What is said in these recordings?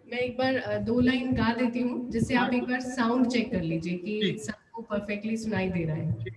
मैं एक बार 2 लाइन गा देती हूँ, जिससे आप एक बार साउंड चेक कर लीजिए कि ठीक। सबको परफेक्टली सुनाई दे रहा है।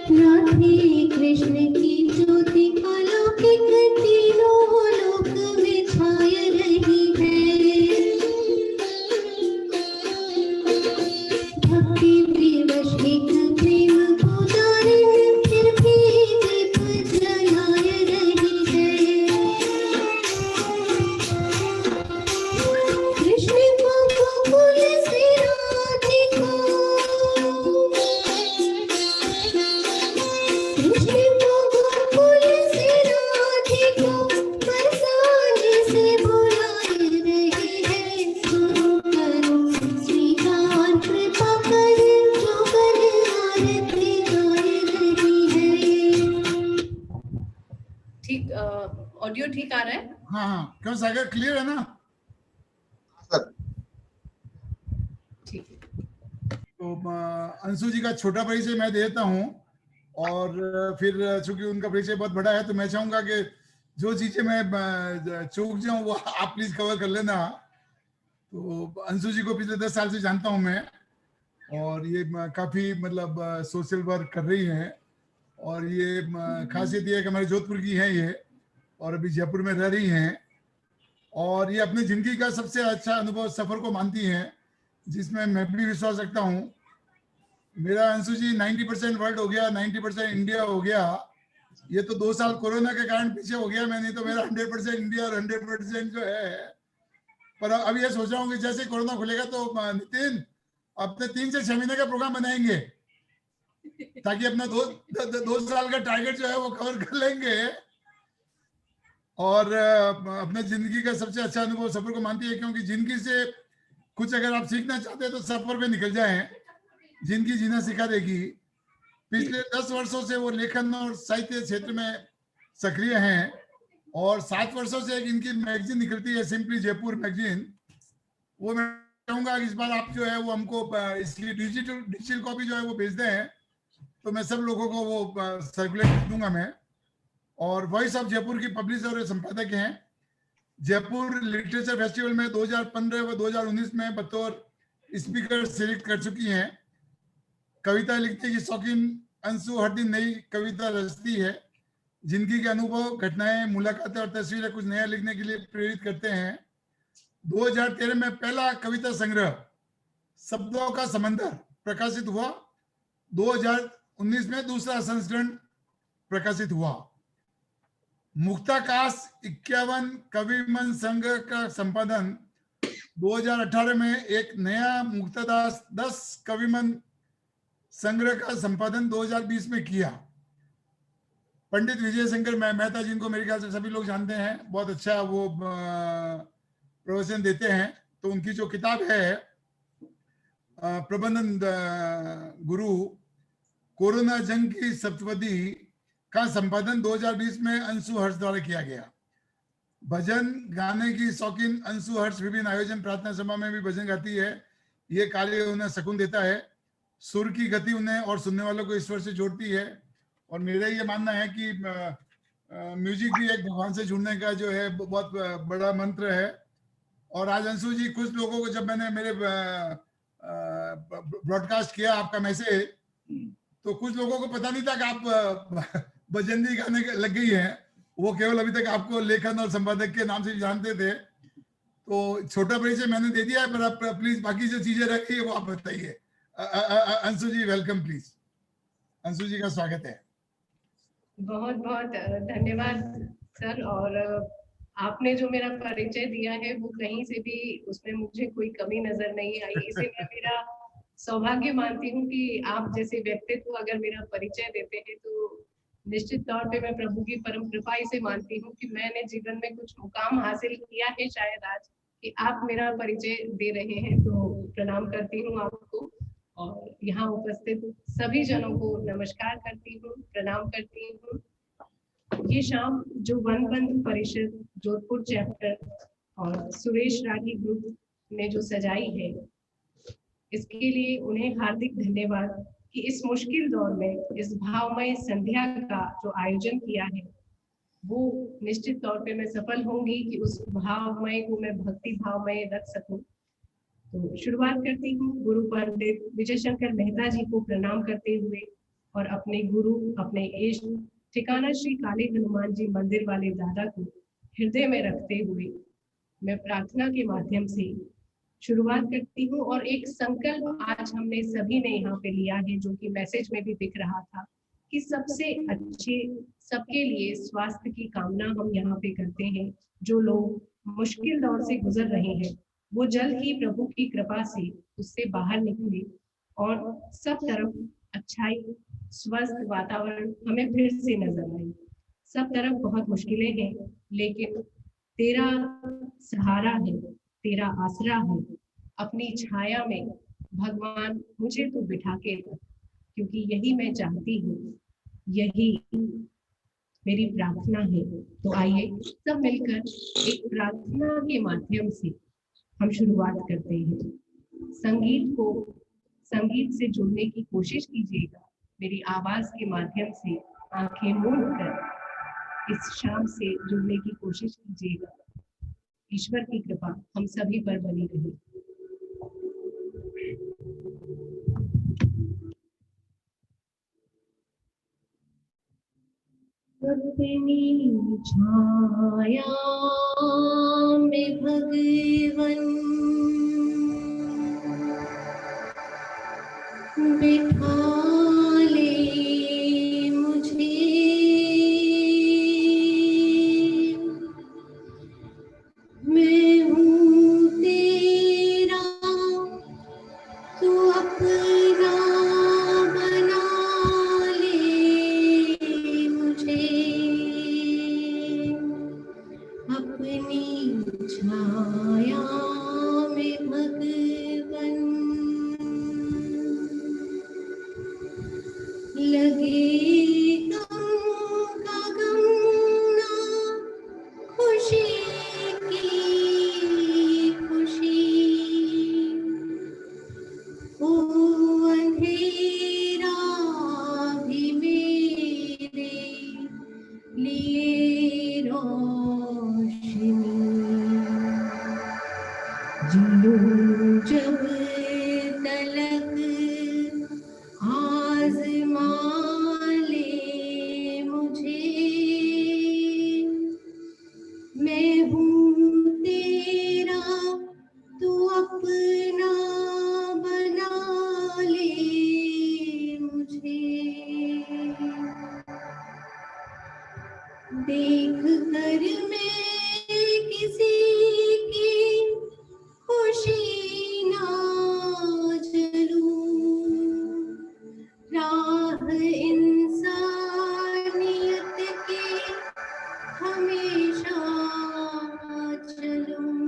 राधे कृष्ण की ज्योति अलौकिक तीनों लोक में छाय रही है। भक्ति विवश एक प्रेम पुजारिन फिर भी दीप जलाए रही है। कृष्ण को गोकुल से राधिका, कृष्ण को गोकुल से राधिका बरसाने से बुलाए रही है। गुरु करो स्वीकार कृपा कर जुगल आरती गाए रही है। ठीक, ऑडियो ठीक आ रहा है? हाँ हाँ, क्यों सागर क्लियर है ना? ठीक है। तो अंशु जी का छोटा परिचय मैं देता हूँ, और फिर चूंकि उनका परिचय बहुत बड़ा है तो मैं चाहूंगा कि जो चीजें मैं चूक जाऊं वो आप प्लीज कवर कर लेना। तो अंशु जी को पिछले 10 साल से जानता हूं मैं, और ये काफी मतलब सोशल वर्क कर रही हैं, और ये खासियत ये है कि हमारे जोधपुर की हैं ये, और अभी जयपुर में रह रही हैं, और ये अपनी जिंदगी का सबसे अच्छा अनुभव सफर को मानती हैं, जिसमें मैं भी विश्वास रखता हूँ। मेरा अंशु जी 90% वर्ल्ड हो गया, 90% इंडिया हो गया। ये तो 2 साल कोरोना के कारण पीछे हो गया मैं, नहीं तो मेरा 100% इंडिया और 100% जो है। पर अब ये सोच रहा हूँ कि जैसे कोरोना खुलेगा तो नितिन अपने 3 से 6 महीने का प्रोग्राम बनाएंगे, ताकि अपना 2 साल का टारगेट जो है वो कवर कर लेंगे। और अपने जिंदगी का सबसे अच्छा अनुभव सफर को मानती है, क्योंकि जिंदगी से कुछ अगर आप सीखना चाहते हैं तो सफर पे निकल जाएं, जिंदगी जीना सिखा देगी। पिछले 10 वर्षों से वो लेखन और साहित्य क्षेत्र में सक्रिय हैं, और 7 वर्षों से एक इनकी मैगजीन निकलती है सिंपली जयपुर मैगजीन। वो मैं चाहूंगा कि इस बार आप जो है वो हमको इसकी डिजिटल कॉपी जो है वो भेज दें, तो मैं सब लोगों को वो सर्कुलेट कर दूंगा मैं। और वॉइस ऑफ जयपुर की पब्लिशर और संपादक हैं। जयपुर लिटरेचर फेस्टिवल में 2015 व 2019 में बतौर स्पीकर सिलेक्ट कर चुकी हैं। कविता लिखने की शौकीन अंशु हर दिन नई कविता रचती है। जिंदगी के अनुभव, घटनाएं, मुलाकातें और तस्वीरें कुछ नया लिखने के लिए प्रेरित करते हैं। 2013 में पहला कविता संग्रह शब्दों का समंदर प्रकाशित हुआ। 2019 में दूसरा संस्करण प्रकाशित हुआ। मुक्ताकाश 51 कवि मन संग्रह का संपादन 2018 में एक नया मुक्तादास 10 कवि मन संग्रह का संपादन 2020 में किया। पंडित विजय शंकर मेहता जिनको मेरे ख्याल से सभी लोग जानते हैं, बहुत अच्छा वो प्रवचन देते हैं, तो उनकी जो किताब है प्रबंधन गुरु कोरोना जंग की सप्तपदी का संपादन 2020 में अंशु हर्ष द्वारा किया गया। भजन गाने की शौकीन अंशु हर्ष विभिन्न आयोजन प्रार्थना सभा में भी भजन गाती है। ये कार्य उन्हें सुकून देता है। सुर की गति उन्हें और सुनने वालों को ईश्वर से जोड़ती है। और मेरा ये मानना है कि म्यूजिक भी एक भगवान से जुड़ने का जो है बहुत बड़ा मंत्र है। और आज अंशु जी, कुछ लोगों को जब मैंने मेरे ब्रॉडकास्ट किया आपका मैसेज, तो कुछ लोगों को पता नहीं था कि आप भजन भी गाने लग गई हैं। वो केवल अभी तक आपको लेखन और संपादक के नाम से जानते थे। तो छोटा परिचय मैंने दे दिया है, पर आप प्लीज बाकी जो चीजें रह गई है वो आप बताइए। अंशु जी वेलकम, प्लीज। अंशु जी का स्वागत है। बहुत बहुत धन्यवाद सर। और आपने जो मेरा परिचय दिया है वो कहीं से भी उसमें मुझे कोई कमी नजर नहीं आई। इसे मैं मेरा सौभाग्य मानती हूँ कि आप जैसे व्यक्तित्व अगर मेरा परिचय देते हैं, तो निश्चित तौर पे मैं प्रभु की परम कृपा इसे मानती हूँ कि मैंने जीवन में कुछ मुकाम हासिल किया है शायद आज, कि आप मेरा परिचय दे रहे हैं। तो प्रणाम करती हूँ आपको। और यहाँ उपस्थित सभी जनों को नमस्कार करती हूँ, प्रणाम करती हूँ। ये शाम जो वन बंधु परिषद जोधपुर चैप्टर और सुरेश रागी ग्रुप ने जो सजाई है, इसके लिए उन्हें हार्दिक धन्यवाद कि इस मुश्किल दौर में इस भावमय संध्या का जो आयोजन किया है, वो निश्चित तौर पे मैं सफल होंगी कि उस भावमय को मैं भक्ति भावमय रख सकूं। तो शुरुआत करती हूँ गुरु पंडित विजय शंकर मेहता जी को प्रणाम करते हुए और अपने गुरु, अपने इष्ट ठिकाना श्री काले हनुमान जी मंदिर वाले दादा को हृदय में रखते हुए मैं प्रार्थना के माध्यम से शुरुआत करती हूँ। और एक संकल्प आज हमने सभी ने यहाँ पे लिया है, जो कि मैसेज में भी दिख रहा था, कि सबसे अच्छे सबके लिए स्वास्थ्य की कामना हम यहाँ पे करते हैं। जो लोग मुश्किल दौर से गुजर रहे हैं, वो जल्द ही प्रभु की कृपा से उससे बाहर निकले और सब तरफ अच्छाई, स्वस्थ वातावरण हमें फिर से नजर आए। सब तरफ बहुत मुश्किलें हैं, लेकिन तेरा सहारा है, तेरा आसरा है। अपनी छाया में भगवान मुझे तो बिठा के रख, क्योंकि यही मैं चाहती हूँ, यही मेरी प्रार्थना है। तो आइए सब मिलकर एक प्रार्थना के माध्यम से हम शुरुआत करते हैं। संगीत से जुड़ने की कोशिश कीजिएगा। मेरी आवाज के माध्यम से आंखें मूंद कर इस शाम से जुड़ने की कोशिश कीजिएगा। ईश्वर की कृपा हम सभी पर बनी रहे। अपनी छाया में भगवन बिठा ले मुझे, मैं हूँ तेरा तू अपना बना ले मुझे, अपनी छाया में भगवन लगे गम का गम ना खुशी की खुशी, ओ अंधेरा भी मेरे लिए रोशनी, जियो जब तलक आज़मा ले मुझे, मैं हूँ तेरा तू अपना बना ले मुझे, देख कर मैं किसी की खुशी ना जलूं, राह इंसानियत की हमेशा चलूं,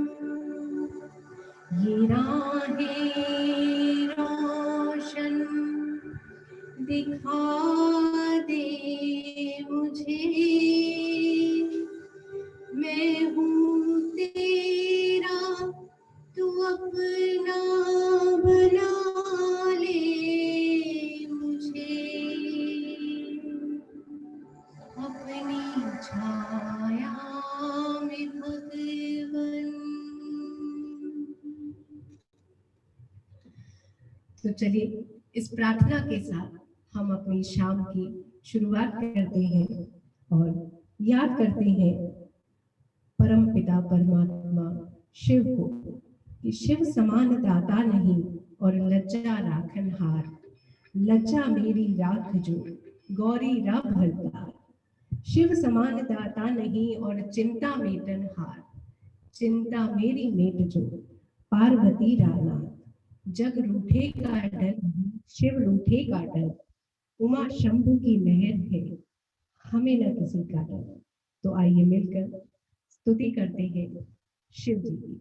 ये राहें रोशन दिखा दे मुझे, मैं हूँ तेरा तू अपना बना ले मुझे, अपनी छाया में भगवन। तो चलिए इस प्रार्थना के साथ हम अपनी शाम की शुरुआत करते हैं और याद करते हैं परम पिता परमात्मा शिव को, कि शिव समान दाता नहीं और लज्जा राखन हार, लज्जा मेरी राख जो गौरी रा भरता, शिव समान दाता नहीं और चिंता मेटन हार, चिंता मेरी मेट जो पार्वती राना, जग रूठे का डर नहीं शिव रूठे का डर, उमा शंभु की मेहर है हमें न किसी का डर। तो आइए मिलकर स्तुति करते हैं शिव जी की।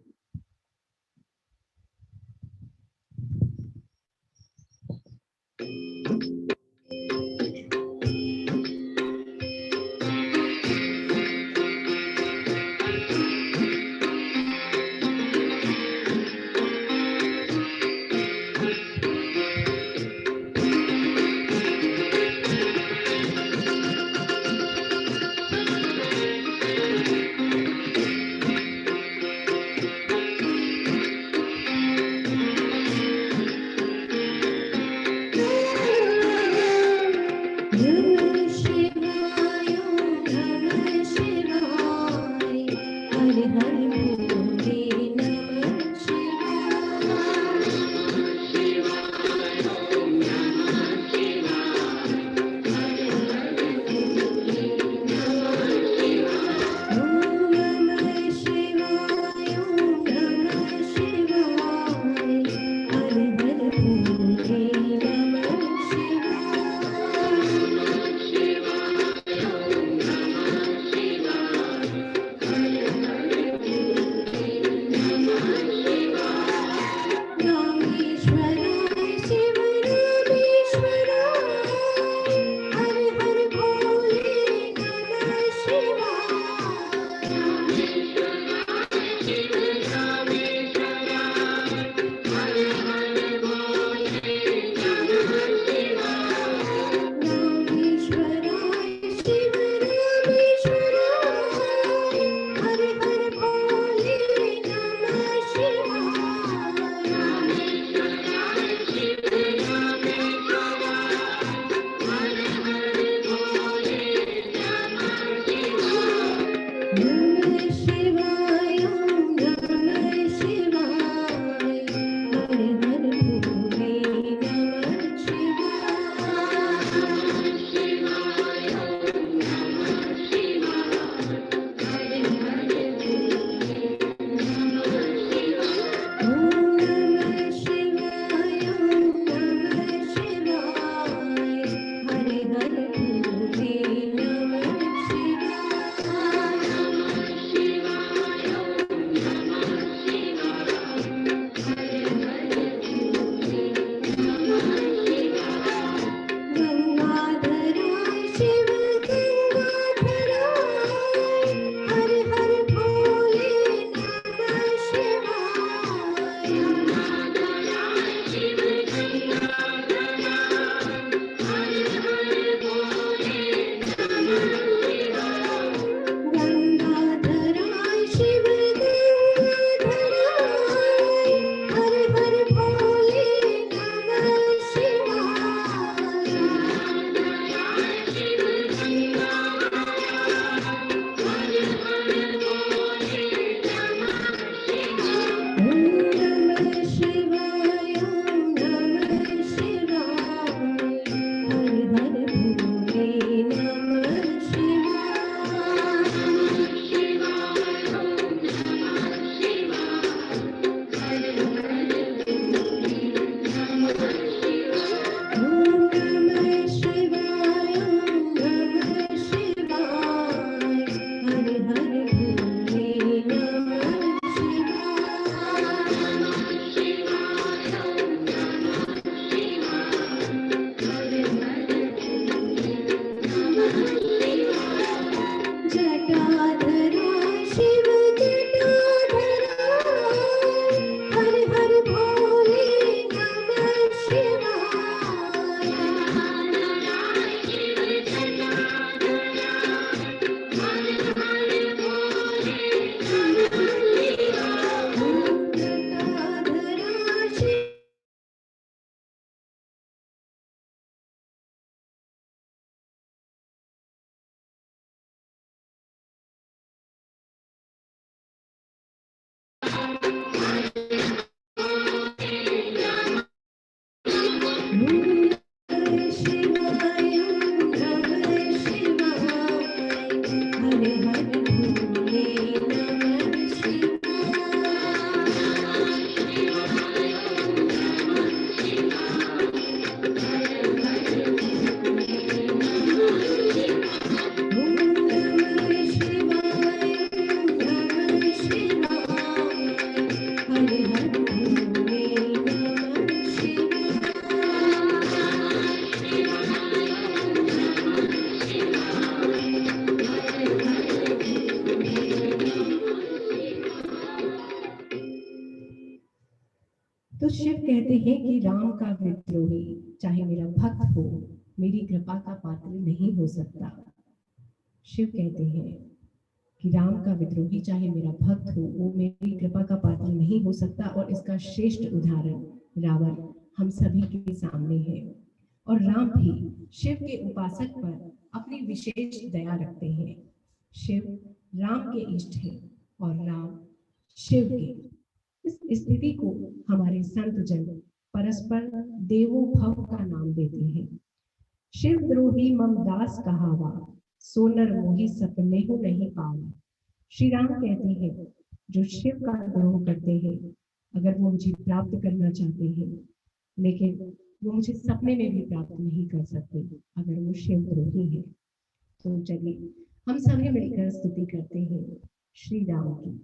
कभी राम का विद्रोही चाहे मेरा भक्त हो मेरी कृपा का पात्र नहीं हो सकता। शिव कहते हैं कि राम का विद्रोही चाहे मेरा भक्त हो वो मेरी कृपा का पात्र नहीं हो सकता। और इसका श्रेष्ठ उदाहरण रावण हम सभी के सामने है। और राम भी शिव के उपासक पर अपनी विशेष दया रखते हैं। शिव राम के इष्ट हैं और राम शिव के। इस स्थिति को हमारे संत जन परस्पर देवो भव का नाम देते हैं। शिव द्रोही मम दास कहावा, सोनर मोही सपने हो नहीं पावा। श्री राम कहते हैं जो शिव का द्रोह करते हैं, अगर वो मुझे प्राप्त करना चाहते हैं लेकिन वो मुझे सपने में भी प्राप्त नहीं कर सकते अगर वो शिव द्रोही है। तो चलिए हम सभी मिलकर स्तुति करते हैं श्री राम की।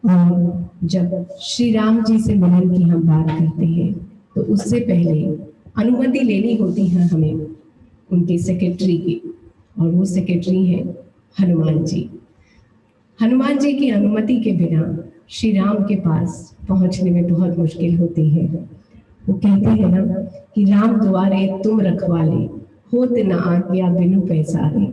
और जब श्री राम जी से मिलन की हम बात करते हैं तो उससे पहले अनुमति लेनी होती है हमें उनके सेक्रेटरी की, और वो सेक्रेटरी है हनुमान जी। हनुमान जी की अनुमति के बिना श्री राम के पास पहुंचने में बहुत मुश्किल होती है। वो कहते हैं ना कि राम द्वारे तुम रखवाले, होत न आज्ञा बिनु पैसारे।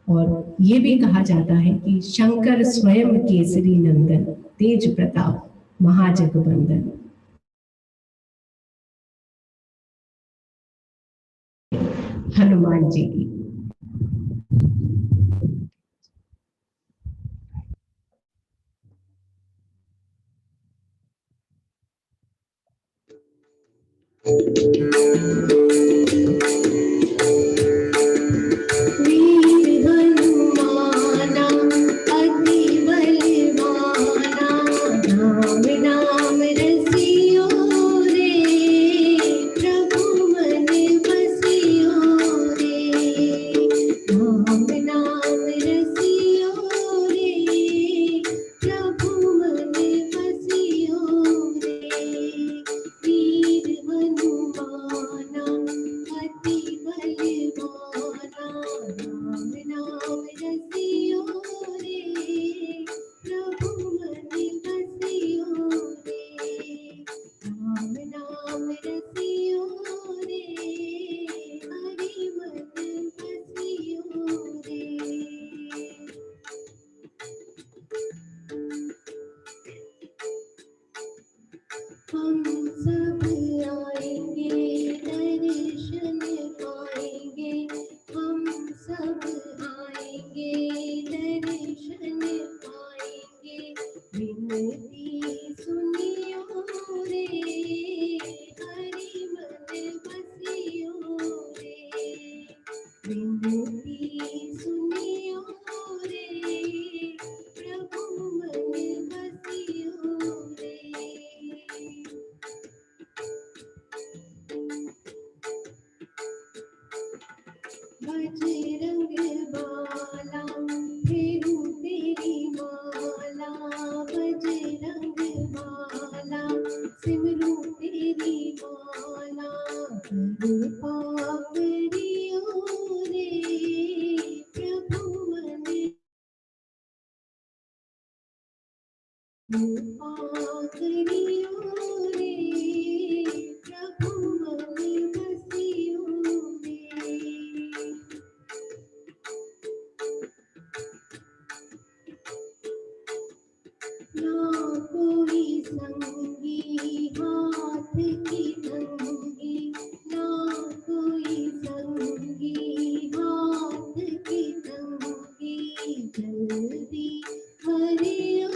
और ये भी कहा जाता है कि शंकर स्वयं केसरी नंदन, तेज प्रताप महाजगबंदन। हनुमान जी की वीर हनुमाना अति बलवाना, राम नाम रसियो रे, प्रभु मन बसियो रे। राम नाम रसियो रे, प्रभु मन बसियो रे। वीर हनुमाना अति बलवाना, राम नाम रसियो रे, प्रभु मन बसियो रे। राम नाम रसियो रे, हरि मन बसियो रे। हम सब आएंगे दर्शन पाएंगे, हम सब आएंगे दर्शन पाएंगे। विनती सुनियो रे, हरि मन बसियो रे। विनती सुनियो रे, प्रभु मन बसियो रे। बजरंग बाला फेरू तेरी माला, बजरंग बाला सिमरू तेरी माला। कृपा करियो रे, प्रभु मन कृपा करियो रे, प्रभु मन बसियो रे। ना कोई संगी हाथ की तंगी, ना कोई संगी हाथ की तंगी। जल्दी हरियो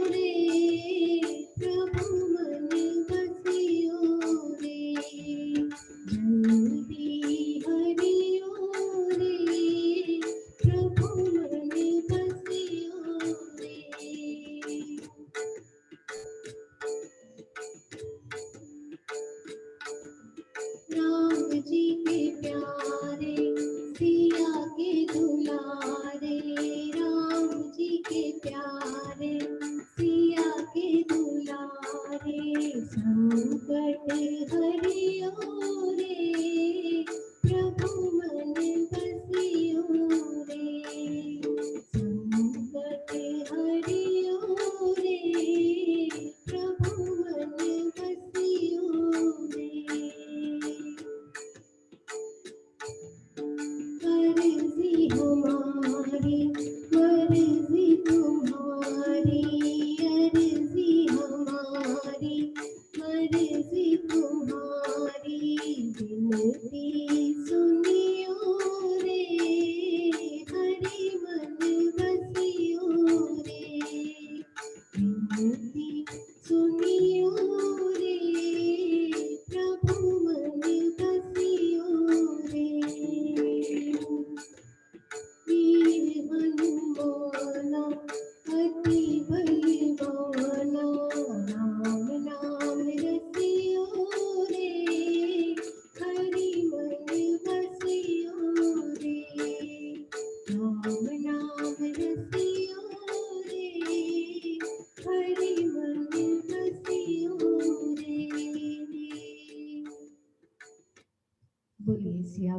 रे, प्रभु मन बसियो रे। जल्दी हरियो रे, प्रभु मन बसियो रे।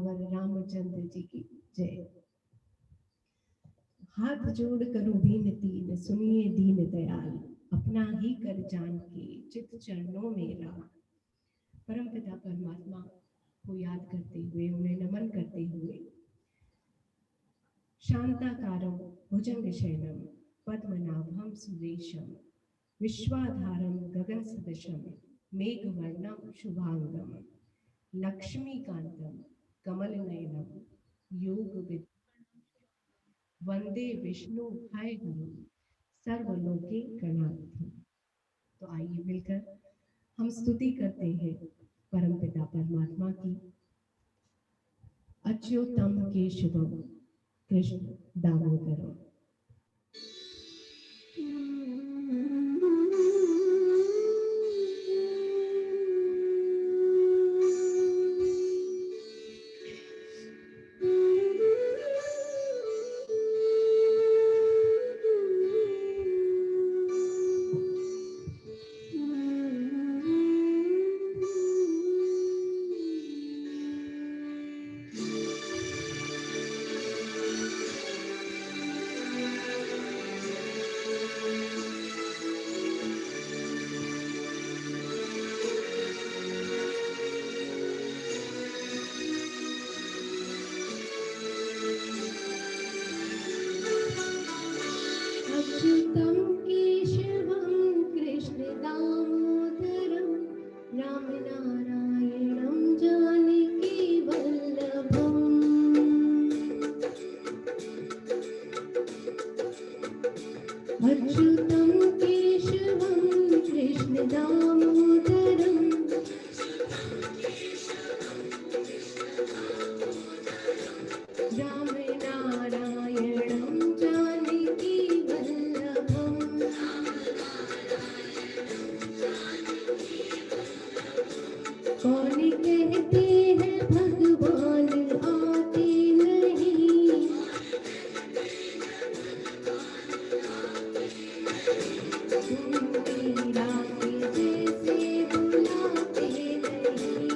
सियावर रामचंद्र जी की जय। हाथ जोड़ करो विनती न सुनिए दीन दयाल, अपना ही कर जान के चित चरणों में लाल। परमपिता परमात्मा को याद करते हुए, उन्हें नमन करते हुए, शांताकारं भुजंगशयनं पद्मनाभं सुरेशं विश्वाधारं गगनसदृशं मेघवर्णं शुभांगं लक्ष्मीकांतं कमलनयनं योगविद वंदे विष्णु हाय गुरु सर्वलोके गणार्थम। तो आइए मिलकर हम स्तुति करते हैं परमपिता परमात्मा की। अच्युतम केशवम कृष्ण दामोदरम। अच्युतं केशवं कृष्ण दामोदरं राम नारायणं जानकी वल्लभम्। अच्युतं केशवं कृष्ण दामोदरं राम नारायणं जानकी वल्लभम्। कौन कहते हैं भगवान आते नहीं, तुम मीरा के जैसे बुलाते नहीं।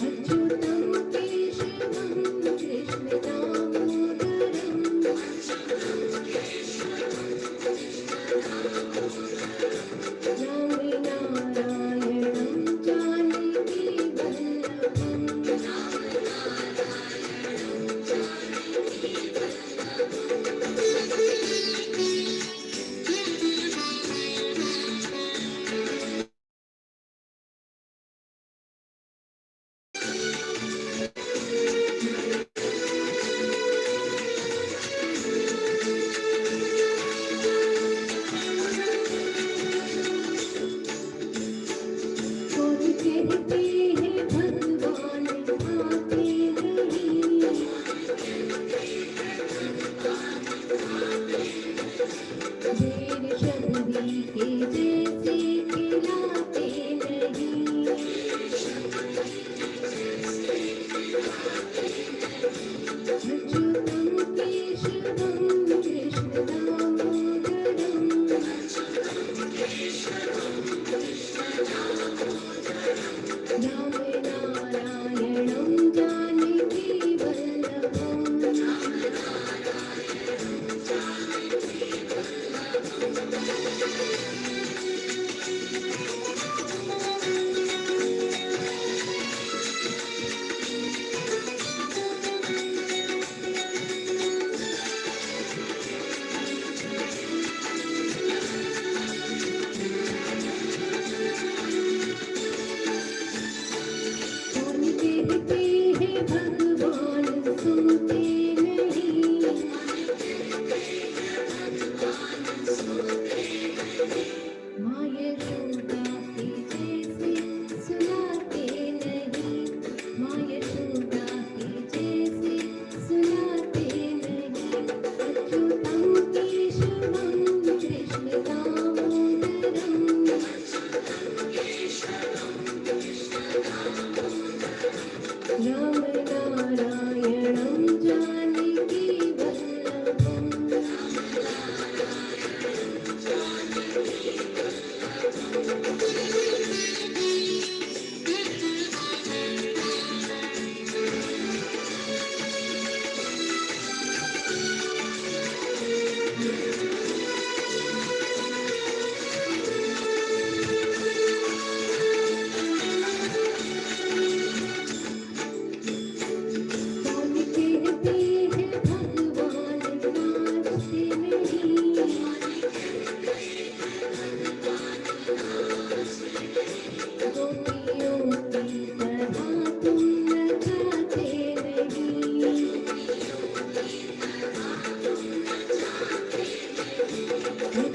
अच्युतं केशवं कृष्ण दामोदरं राम नारायणं जानकी वल्लभम्। कौन कहते हैं भगवान आते नहीं, देर शबरी के जैसे खिलाते नहीं। अच्युतं केशवं कृष्ण दामोदरं राम नारायणं जानकी वल्लभम्।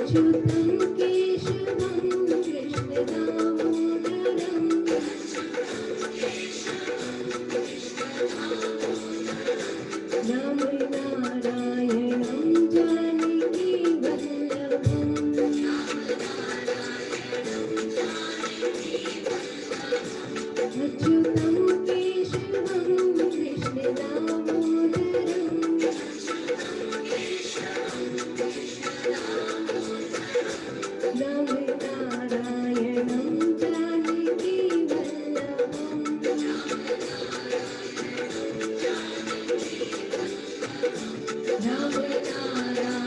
अच्युतं केशवं कृष्णदामोदरम् नारायणं जानकी वल्लभम् अच्युतं केशवं कृष्णदामोदरम् नारायणं जानकी वल्लभम् नारायणं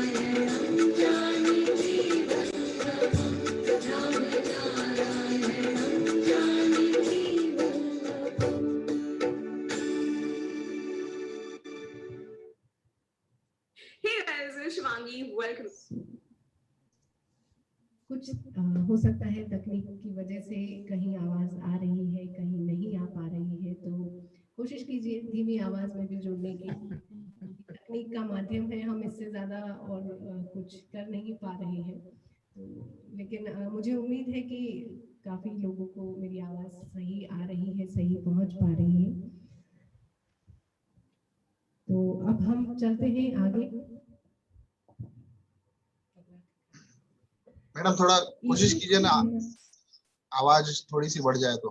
Janaki वल्लभम् Janaki वल्लभम्। Hey guys, it's Shivangi. Welcome. कुछ हो सकता है तकनीक की वजह से कहीं आवाज आ रही है, कहीं नहीं आ पा रही है, तो कोशिश कीजिए धीमी आवाज में भी जुड़ने की। तकनीक का माध्यम है, हम इससे ज्यादा और कुछ कर नहीं पा रहे हैं, तो लेकिन मुझे उम्मीद है कि काफी लोगों को मेरी आवाज सही आ रही है, सही पहुंच पा रही है। तो अब हम चलते हैं आगे। मैडम थोड़ा कोशिश कीजिए ना, आवाज थोड़ी सी बढ़ जाए तो।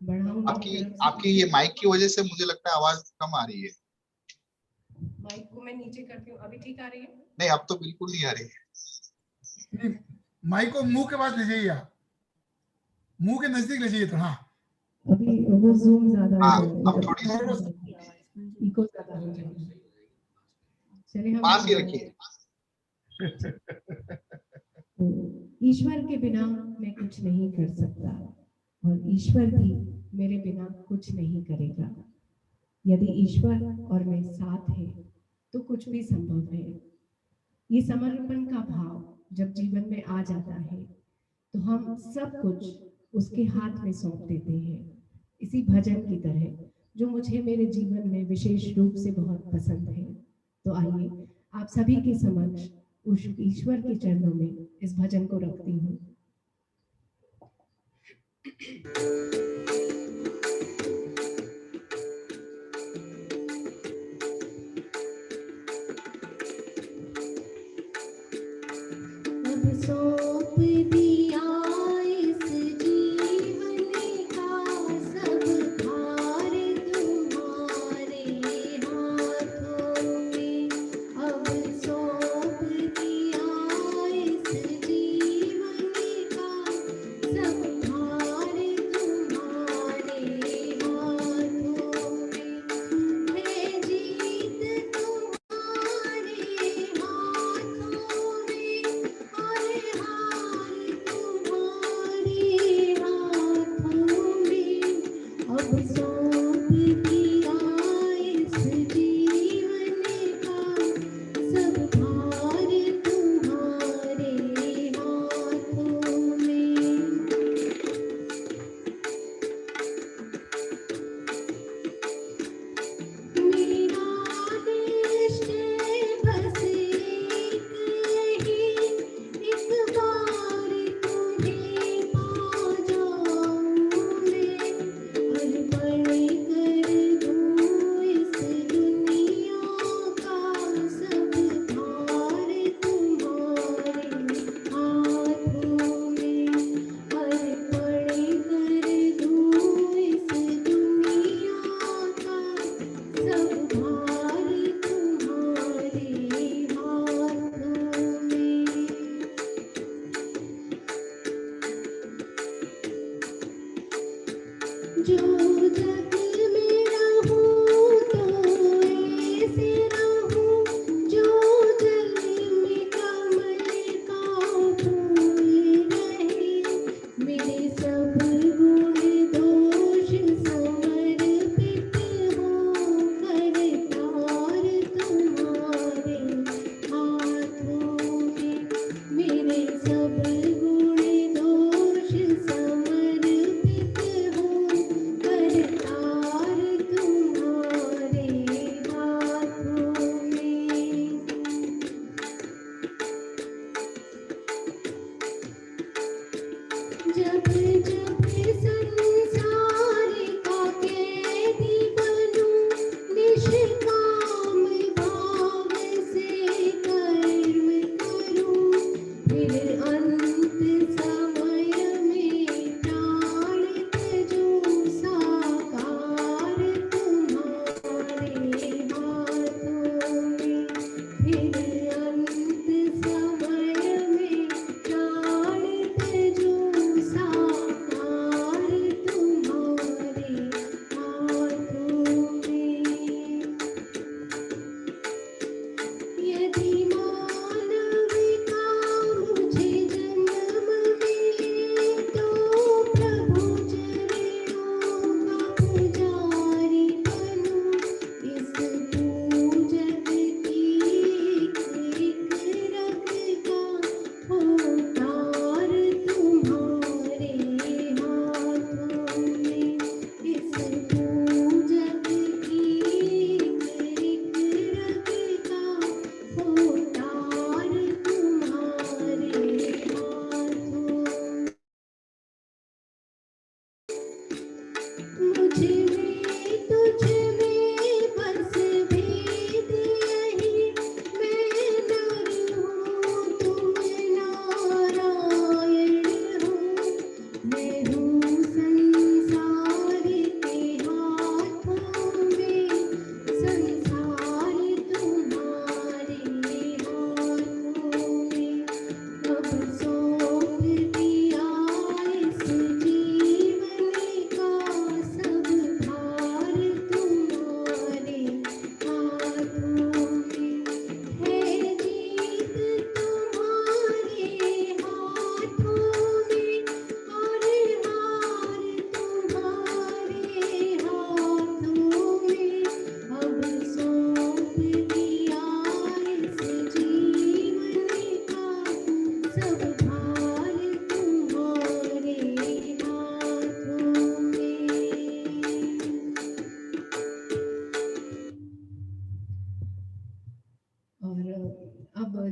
बढ़ाऊं आपकी ये माइक की वजह से मुझे लगता है आवाज कम आ रही है। माइक को मैं नीचे करती हूँ, अभी ठीक आ रही है? नहीं, अब तो बिल्कुल नहीं आ रही है। माइक को मुंह के पास ले जाइए, आप मुंह के नजदीक ले जाइए। तो हाँ, अभी वो जूम ज्यादा हाँ, हो अब थोड़ी जाएगा, इको ज्यादा हो जाएगा। चलिए हम पास ही रखिए। ईश्वर के बिना मैं कुछ नहीं कर सकता और ईश्वर भी मेरे बिना कुछ नहीं करेगा। यदि ईश्वर और मैं साथ हैं तो कुछ भी संभव है। ये समर्पण का भाव जब जीवन में आ जाता है तो हम सब कुछ उसके हाथ में सौंप देते हैं। इसी भजन की तरह जो मुझे मेरे जीवन में विशेष रूप से बहुत पसंद है। तो आइए आप सभी के समक्ष उस ईश्वर के चरणों में इस भजन को रखती हूँ। अब सौंप दिया इस जीवन का सब भार तुम्हारे हाथों में। अब सौंप दिया इस जीवन का सब भार तुम्हारे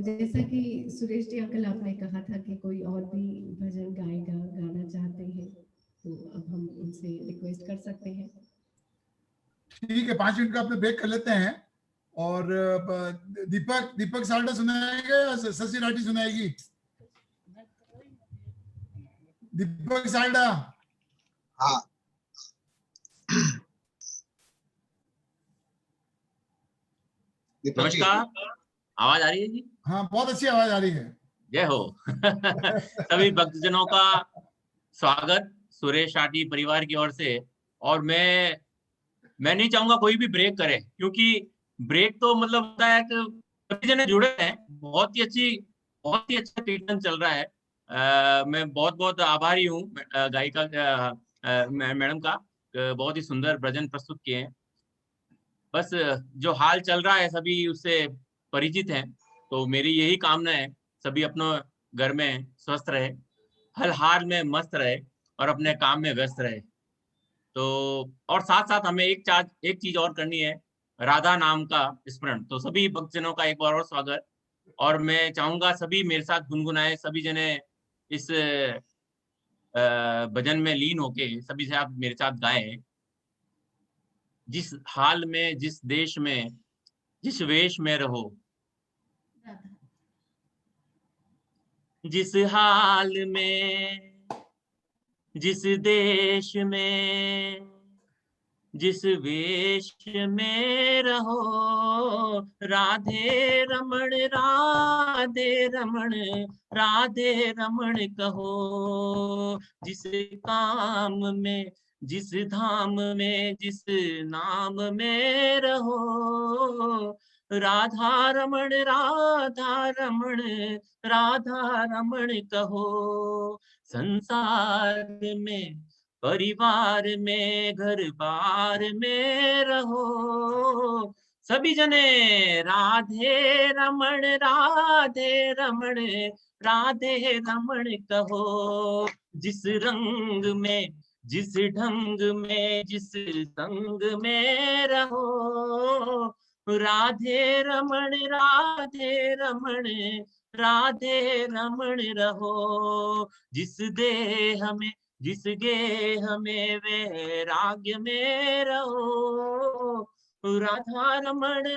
जैसा कि सुरेश जी अंकल आपने कहा था कि कोई और भी भजन गाना चाहते हैं, तो अब हम उनसे रिक्वेस्ट कर सकते हैं। ठीक है, 5 मिनट का अपने ब्रेक कर लेते हैं। और दीपक साल्डा सुनाएगा या शशि राठी सुनाएगी? दीपक साल्डा। हाँ, दीपक जी। नमस्कार, आवाज आ रही है जी? हाँ, बहुत अच्छी आवाज आ रही है। जय हो। सभी भक्तजनों का स्वागत सुरेश राठी परिवार की ओर से। और मैं नहीं चाहूंगा कोई भी ब्रेक करे, क्योंकि ब्रेक तो मतलब होता है कि सभी जने जुड़े हैं। बहुत ही अच्छा कीर्तन चल रहा है। मैं बहुत आभारी हूँ गायिका मैडम का। बहुत ही सुंदर भजन प्रस्तुत किए हैं। बस जो हाल चल रहा है सभी उससे परिचित हैं, तो मेरी यही कामना है सभी अपने घर में स्वस्थ रहे, हर हाल में मस्त रहे और अपने काम में व्यस्त रहे। तो और साथ साथ हमें एक चीज और करनी है, राधा नाम का स्मरण। तो सभी भक्तजनों का एक बार और स्वागत। और मैं चाहूंगा सभी मेरे साथ गुनगुनाए, सभी जने इस भजन में लीन होके सभी से आप मेरे साथ गाएं। जिस हाल में, जिस देश में, जिस वेश में रहो, जिस हाल में, जिस देश में, जिस वेश में रहो, राधे रमण राधे रमण राधे रमण कहो। जिस काम में, जिस धाम में, जिस नाम में रहो, राधा रमण राधा रमण कहो। संसार में, परिवार में, घर बार में रहो, सभी जने राधे रमण राधे रमण कहो। जिस रंग में, जिस ढंग में, जिस संग में रहो, राधे रमण राधे रमण रहो। जिस देह में, जिस गेह में, वैराग्य में रहो, राधा रमण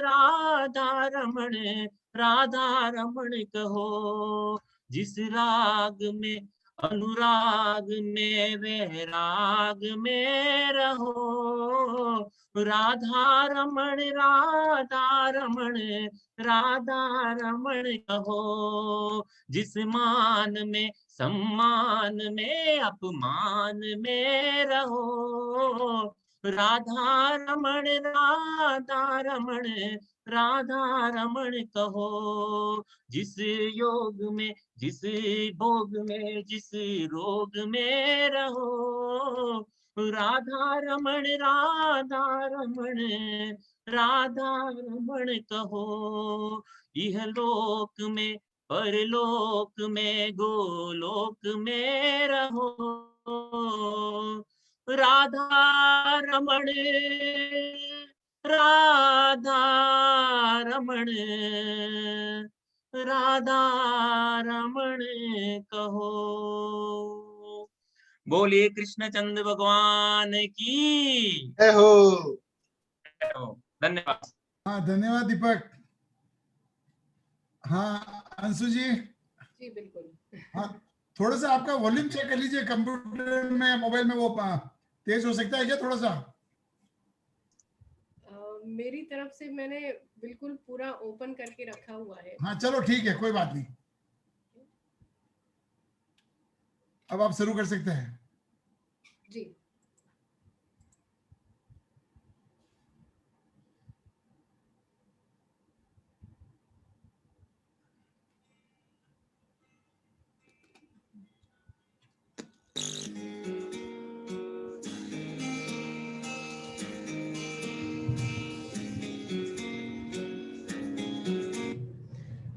राधा रमण कहो। जिस राग में, अनुराग में, वैराग में रहो, राधा रमण राधा रमण कहो। जिस मान में, सम्मान में, अपमान में रहो, राधा रमण राधा रमण कहो। जिस योग में, जिस भोग में, जिस रोग में रहो, राधा रमण राधा रमण कहो। यह लोक में, परलोक में, गोलोक में रहो, राधा रमण राधा रमण कहो। बोलिए कृष्णचंद्र भगवान की जय हो। धन्यवाद। हाँ, धन्यवाद दीपक। हाँ अंशु जी। जी बिल्कुल। हाँ, थोड़ा सा आपका वॉल्यूम चेक कर लीजिए कंप्यूटर में, मोबाइल में, वो तेज हो सकता है क्या थोड़ा सा? मेरी तरफ से मैंने बिल्कुल पूरा ओपन करके रखा हुआ है। हाँ चलो ठीक है, कोई बात नहीं। अब आप शुरू कर सकते हैं। जी।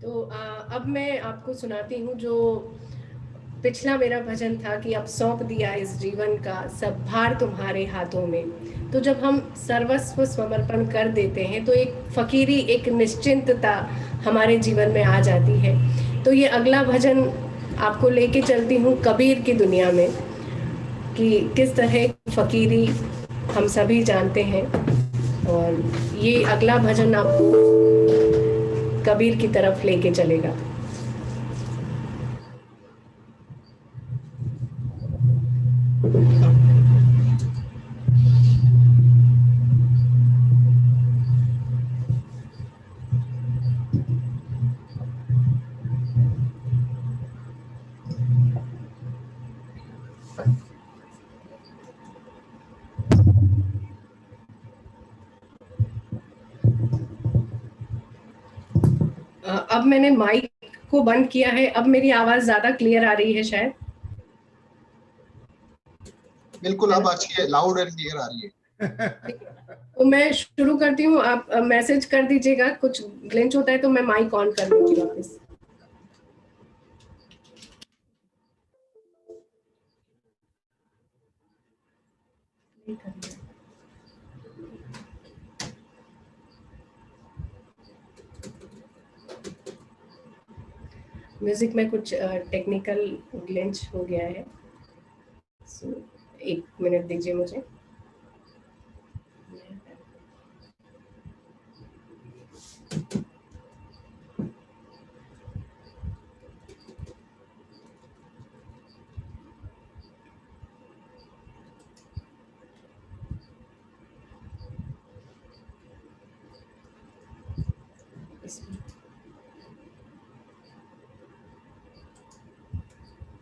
तो अब मैं आपको सुनाती हूँ जो पिछला मेरा भजन था कि अब सौंप दिया इस जीवन का सब भार तुम्हारे हाथों में। तो जब हम सर्वस्व समर्पण कर देते हैं तो एक फकीरी, एक निश्चिंतता हमारे जीवन में आ जाती है। तो ये अगला भजन आपको लेके चलती हूँ कबीर की दुनिया में, कि किस तरह फकीरी हम सभी जानते हैं, और ये अगला भजन आपको कबीर की तरफ लेके चलेगा। अब मैंने माइक को बंद किया है, अब मेरी आवाज ज्यादा क्लियर आ रही है शायद। बिल्कुल अब अच्छी है, लाउड एंड क्लियर आ रही है। तो मैं शुरू करती हूँ, आप मैसेज कर दीजिएगा, कुछ ग्लिच होता है तो मैं माइक ऑन कर दूंगी वापस। म्यूजिक में कुछ टेक्निकल ग्लिच हो गया है, so, 1 मिनट दीजिए मुझे।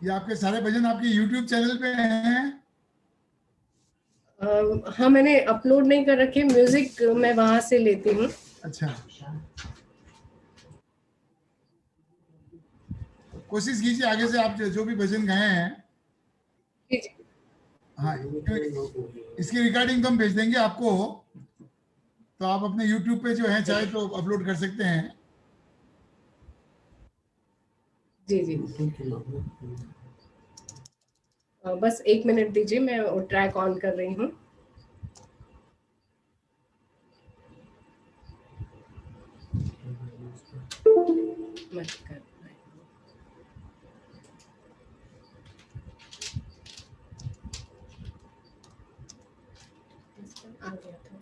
ये आपके सारे भजन आपके YouTube चैनल पे हैं? हाँ, मैंने अपलोड नहीं कर रखे, म्यूजिक मैं वहां से लेती हूँ। अच्छा, कोशिश कीजिए आगे से आप जो भी भजन गाए हैं, जी जी। हाँ, इसकी रिकॉर्डिंग तो हम भेज देंगे आपको, तो आप अपने YouTube पे जो है चाहे तो अपलोड कर सकते हैं। जी जी। बस 1 मिनट दीजिए, मैं ट्रैक ऑन कर रही हूँ। मत कर। आ गया था।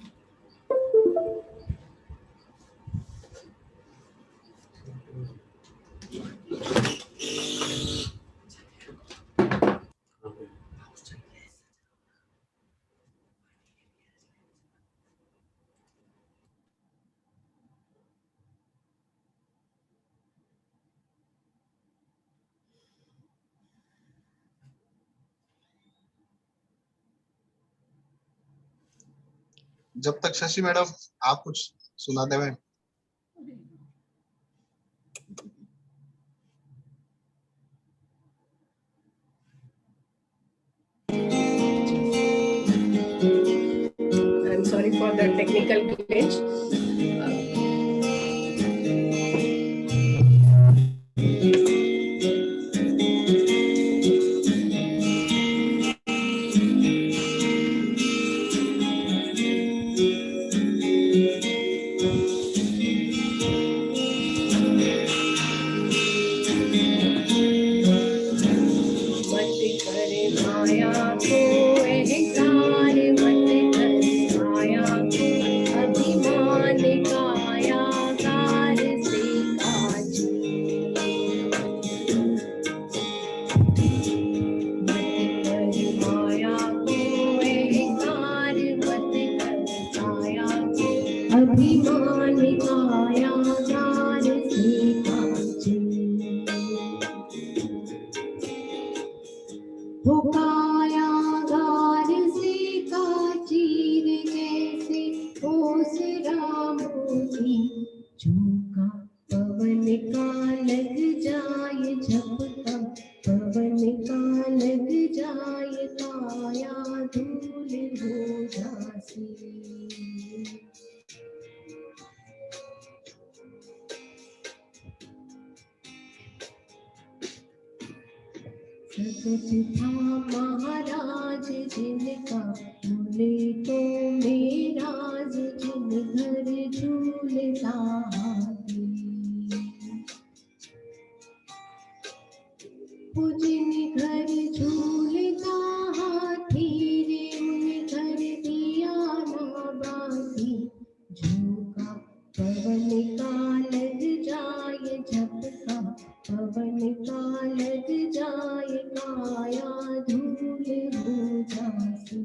जब तक शशि मैडम आप कुछ सुना देवें। I'm sorry for the technical glitch. महाराज जिनका झूले तो मेरा जिन घर झूलता हाथी जिन घर झूलता हाथी रे उन घर दिया ना बाती झोंका पवन का लग जाए झपका पवन का लग जाए काया धूल हो जासी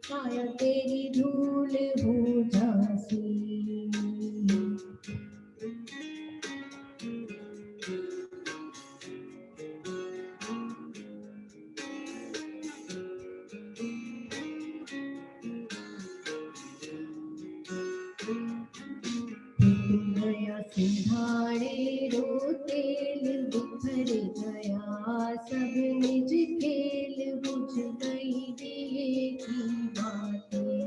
काया तेरी धूल हो जासी गया सिंधाड़े रोते बिखर गया सब निज खेल बुझ गई दिए की बातें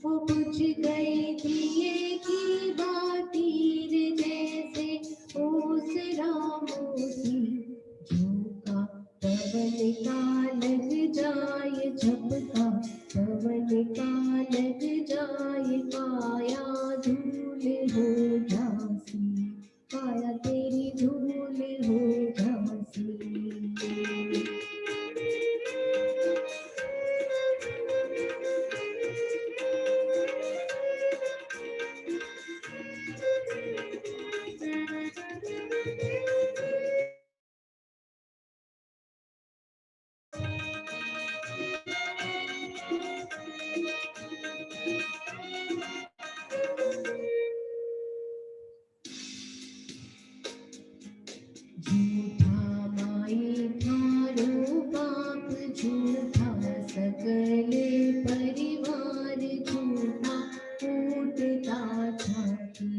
वो बुझ गई दिए की बातें रे जैसे ओसरा मोती झोंका पवन का लग जाए झपका पवन का लग जाए काया धूल हो जासी काया तेरी धूल हो जासी झूठा माई थारो बाप झूठा सकले परिवार झूठा फूटता छाती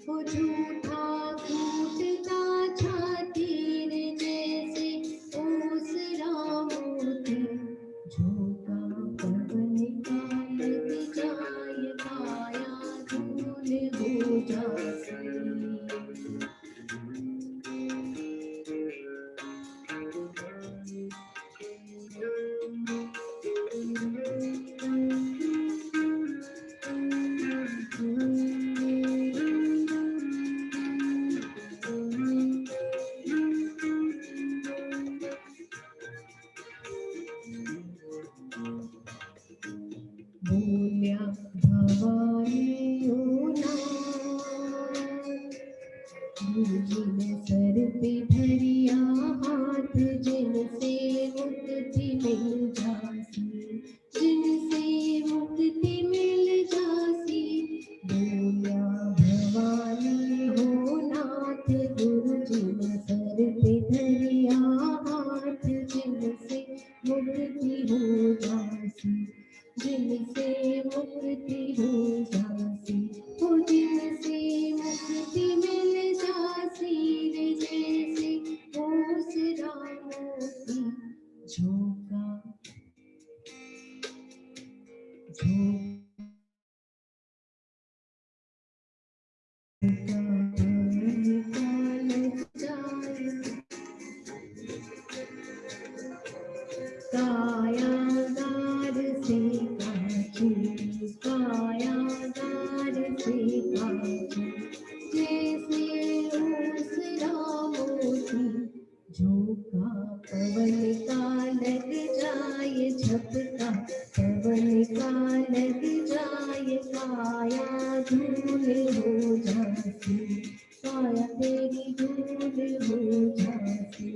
वो झूठा फूटता छाती रे जैसे ओसरा मोती झोंका पवन का लग जाए काया धूल हो जासी बोल्या भवानी ओ नाथ गुरुजी ने सर पे धरिया हाथ जिनसे मुक्ति मिल जासी जिनसे मुक्ति मिल जासी बोल्या भवानी हो नाथ गुरुजी ने सर पे धरिया हाथ जिनसे मुक्ति हो जासी जिनसे मुक्ति हो जासी हो जिनसे मुक्ति मिल जासी रे जैसे ओसरा मोती झोंका लग जाए कायागार से काची कायागार से काची जैसे ओसरा मोती झोंका पवन का लग जाए झपका पवन का लग जाए काया धूल हो जासी काया तेरी धूल हो जासी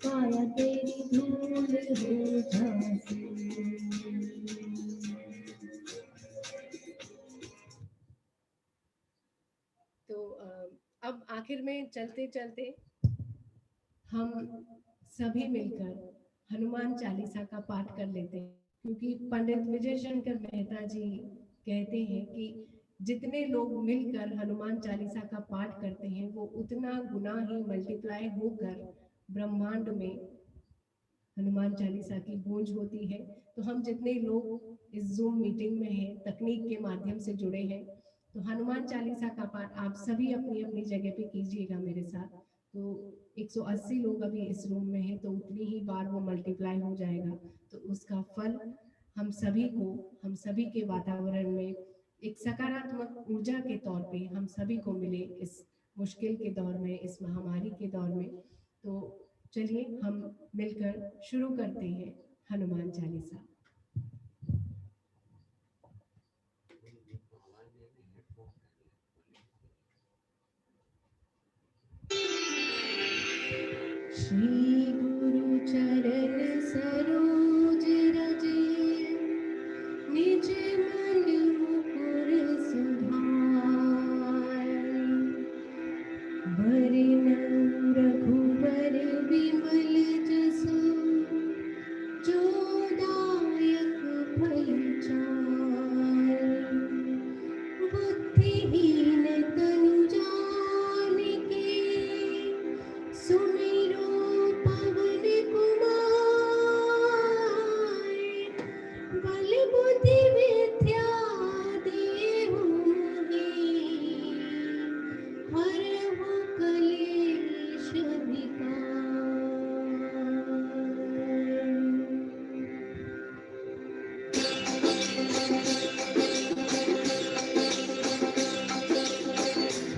काया तेरी धूल हो जासी तो अब आखिर में चलते चलते हम सभी मिलकर हनुमान चालीसा का पाठ कर लेते हैं, क्योंकि पंडित विजय शंकर मेहता जी कहते हैं कि जितने लोग मिलकर हनुमान चालीसा का पाठ करते हैं वो उतना गुना ही मल्टीप्लाई होकर ब्रह्मांड में हनुमान चालीसा की गूंज होती है। तो हम जितने लोग इस जूम मीटिंग में हैं, तकनीक के माध्यम से जुड़े हैं, तो हनुमान चालीसा का पाठ आप सभी अपनी अपनी जगह पे कीजिएगा मेरे साथ। तो 180 लोग अभी इस रूम में हैं, तो उतनी ही बार वो मल्टीप्लाई हो जाएगा। तो उसका फल हम सभी को, हम सभी के वातावरण में एक सकारात्मक ऊर्जा के तौर पे हम सभी को मिले इस मुश्किल के दौर में, इस महामारी के दौर में। तो चलिए हम मिलकर शुरू करते हैं हनुमान चालीसा। श्री गुरु चरण सरोज रज निज मन मुकुर सुधार, बरनउँ रघुबर विमल जसु, जो दायक फल चार। बुद्धिहीन तनु जानिके, सुमिरो पवन कुमार। बल बुद्धि विद्या देहु मोहि, हरहु कलेश विकार।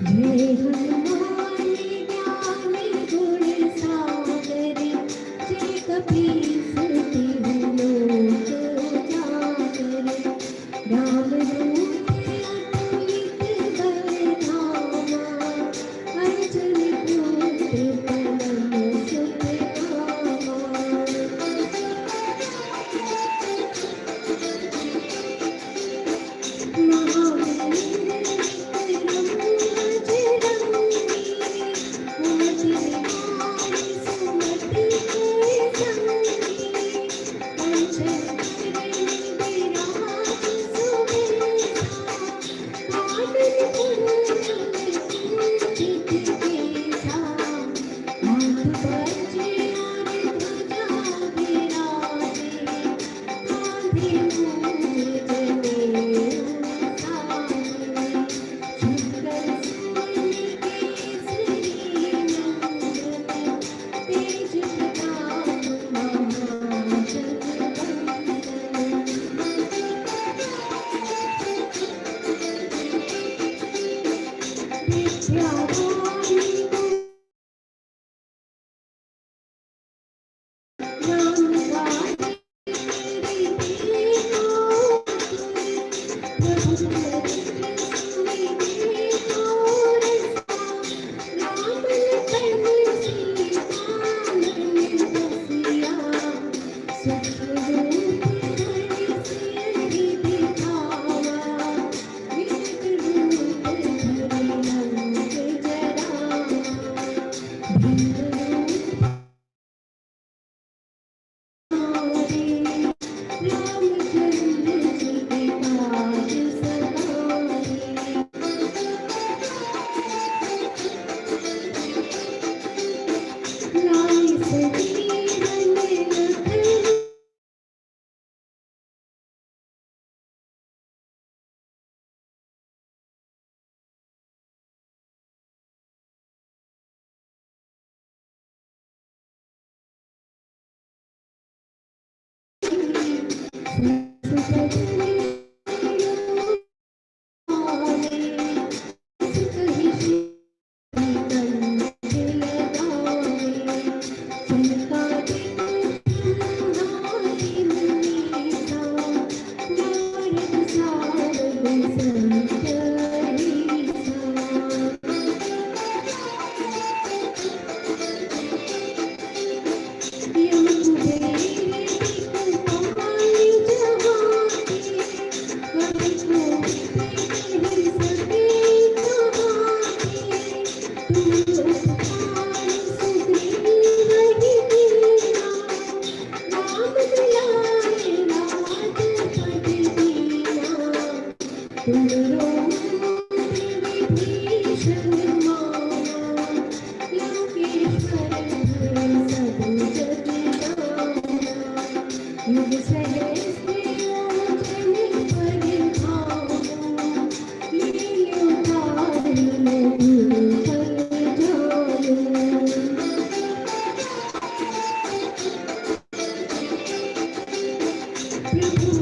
जय हनुमान ज्ञान गुण सागर, जय कपीस तिहु लोक उजागर। राम दूत अतुलित बल धामा, अंजनी पुत्र पवन सुत नामा। Hallelujah.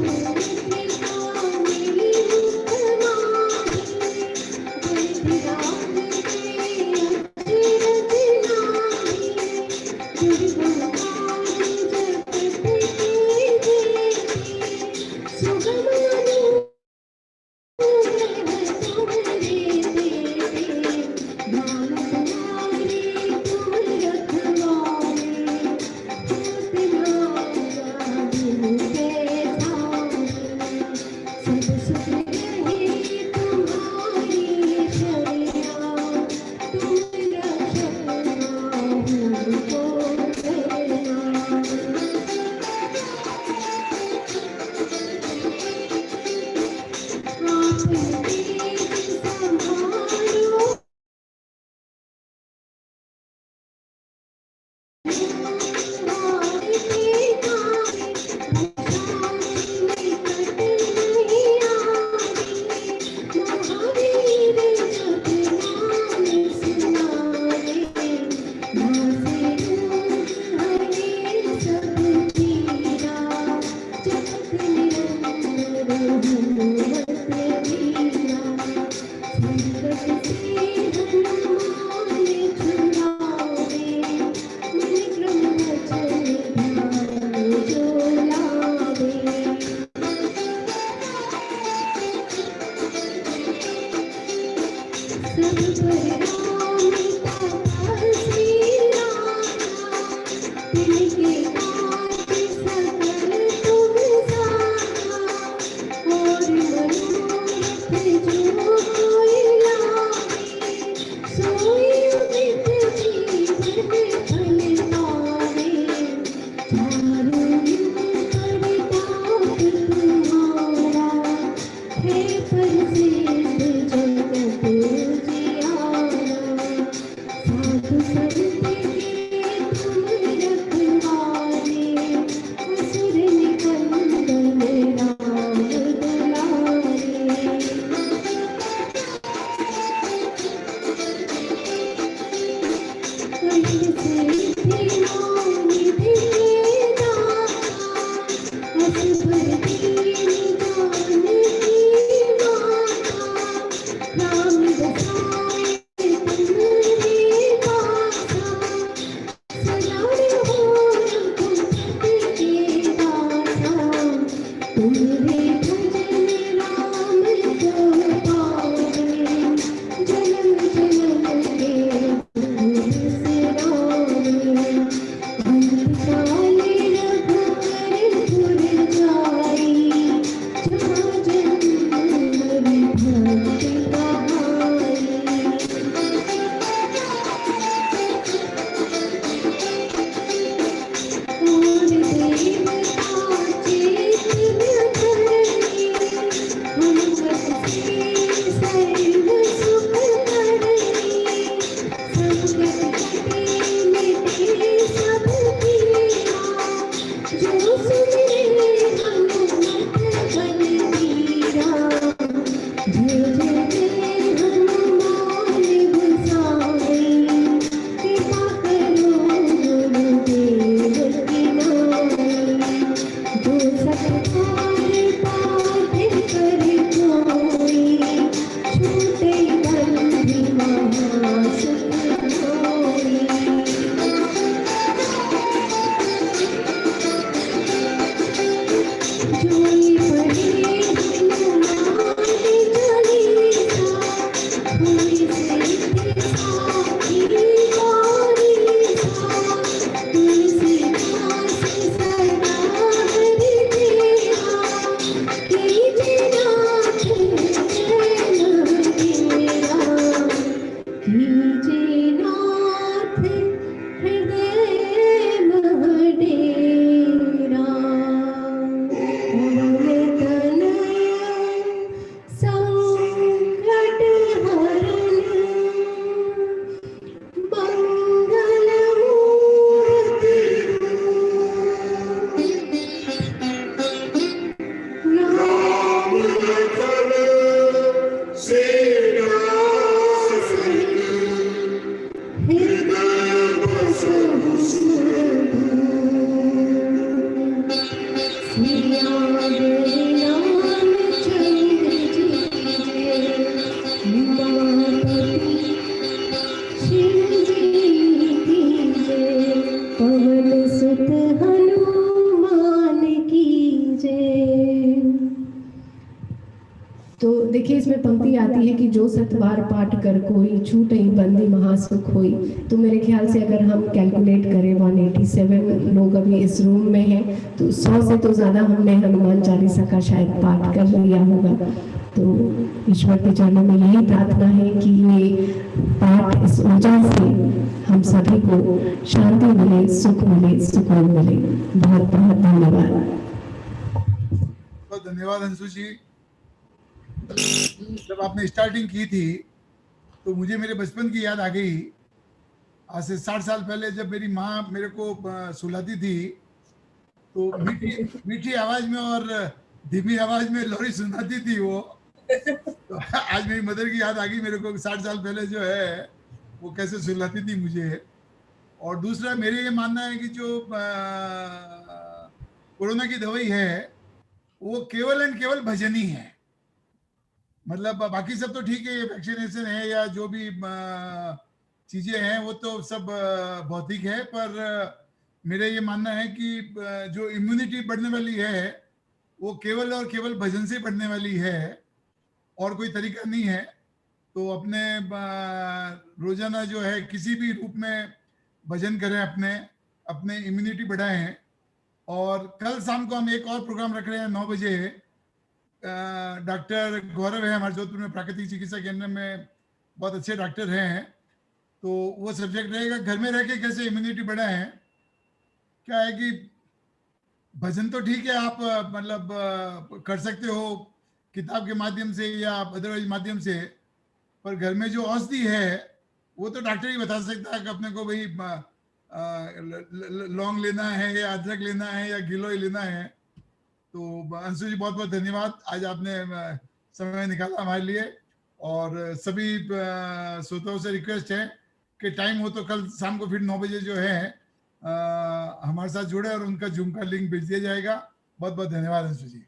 देखिए इसमें पंक्ति आती है कि जो सतवार पाठ कर कोई छूट ही बंदी महासुख होई। तो मेरे ख्याल से अगर हम कैलकुलेट करें 187 लोग अभी इस रूम में हैं तो 100 से तो ज़्यादा हमने हनुमान चालीसा का शायद पाठ कर लिया होगा। तो ईश्वर के चरणों में यही प्रार्थना है कि ये पाठ इस ऊर्जा से हम सभी को शांति मिले, सुख मिले, सुकून मिले। बहुत बहुत धन्यवाद। बहुत धन्यवाद अंशु जी। जब आपने स्टार्टिंग की थी तो मुझे मेरे बचपन की याद आ गई। आज से 60 साल पहले जब मेरी माँ मेरे को सुलाती थी तो मीठी आवाज में और धीमी आवाज में लोरी सुनाती थी वो। तो आज मेरी मदर की याद आ गई मेरे को 60 साल पहले जो है वो कैसे सुलाती थी मुझे। और दूसरा मेरे ये मानना है कि जो कोरोना की दवाई है वो केवल एंड केवल भजन ही है। मतलब बाकी सब तो ठीक है, वैक्सीनेशन है या जो भी चीजें हैं वो तो सब भौतिक है, पर मेरा ये मानना है कि जो इम्यूनिटी बढ़ने वाली है वो केवल और केवल भजन से बढ़ने वाली है और कोई तरीका नहीं है। तो अपने रोजाना जो है किसी भी रूप में भजन करें, अपने इम्यूनिटी बढ़ाएं। और कल शाम को हम एक और प्रोग्राम रख रहे हैं 9 बजे। डॉक्टर गौरव है हमारे जोधपुर में, प्राकृतिक चिकित्सा केंद्र में बहुत अच्छे डॉक्टर हैं। तो वो सब्जेक्ट रहेगा घर में रह के कैसे इम्यूनिटी बढ़ाएं। क्या है कि भजन तो ठीक है, आप मतलब कर सकते हो किताब के माध्यम से या अदरवाइज माध्यम से, पर घर में जो औषधि है वो तो डॉक्टर ही बता सकता है कि अपने को भाई लौंग लेना है या अदरक लेना है या गिलोय लेना है। तो अंशु जी बहुत बहुत धन्यवाद, आज आपने समय निकाला हमारे लिए। और सभी श्रोताओं से रिक्वेस्ट है कि टाइम हो तो कल शाम को फिर 9 बजे जो है हमारे साथ जुड़े और उनका जूम का लिंक भेज दिया जाएगा। बहुत बहुत धन्यवाद अंशु जी,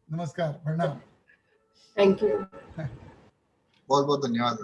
नमस्कार, प्रणाम। Thank you. बहुत बहुत धन्यवाद।